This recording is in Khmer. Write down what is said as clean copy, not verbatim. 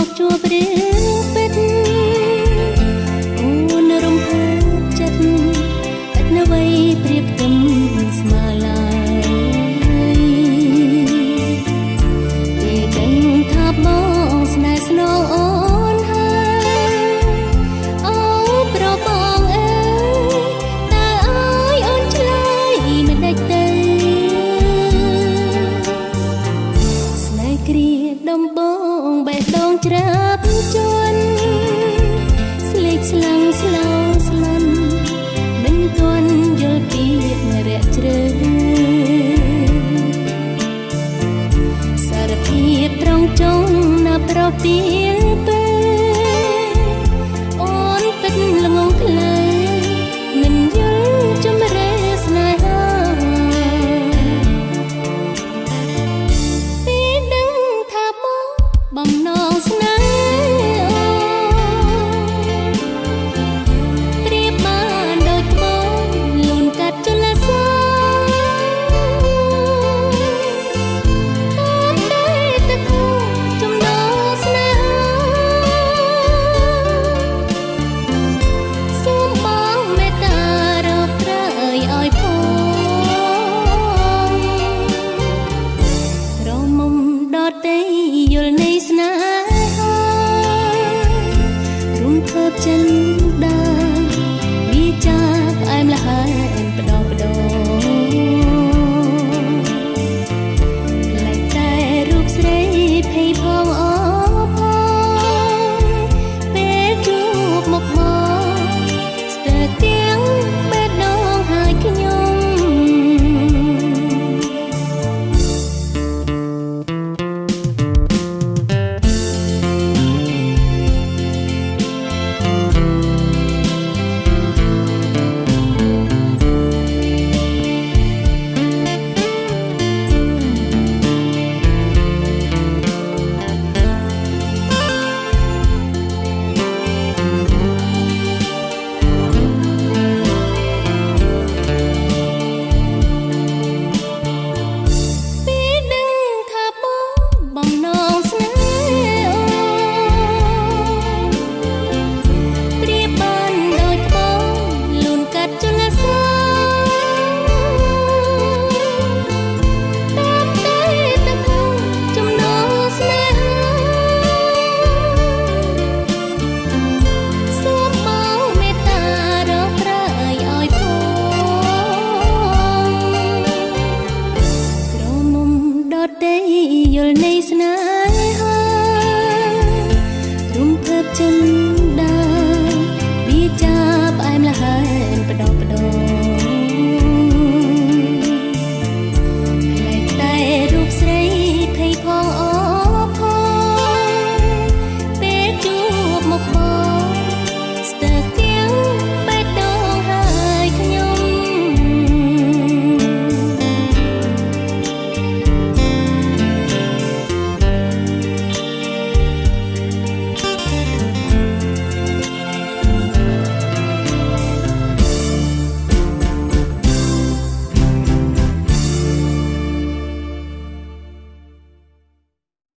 មកជួបរឿងពិតអូនរំភើបចិត្តឥតនៅអ្វីប្រៀបផ្ទឹមស្មើឡើយពេលដឹងថាបងស្នេហ៍ស្នងអូនហើយអូប្របងអើយតើអើយអូនឆ្លើយមិនដេចទៅស្នេហ៍គ្រាដំបងបេះដូងច្រាប់ជន់ស្លេកស្លាំងស្លោស្លន់មិនទាន់យល់ពីរយៈជ្រៅសារភាពត្រង់ចុងណាប្រពីលពេលអូនពិតល្ងងខ្លៅមិនយល់ជំរេស្នេហាពេលដឹងថាបងបំណងស្នេហ៍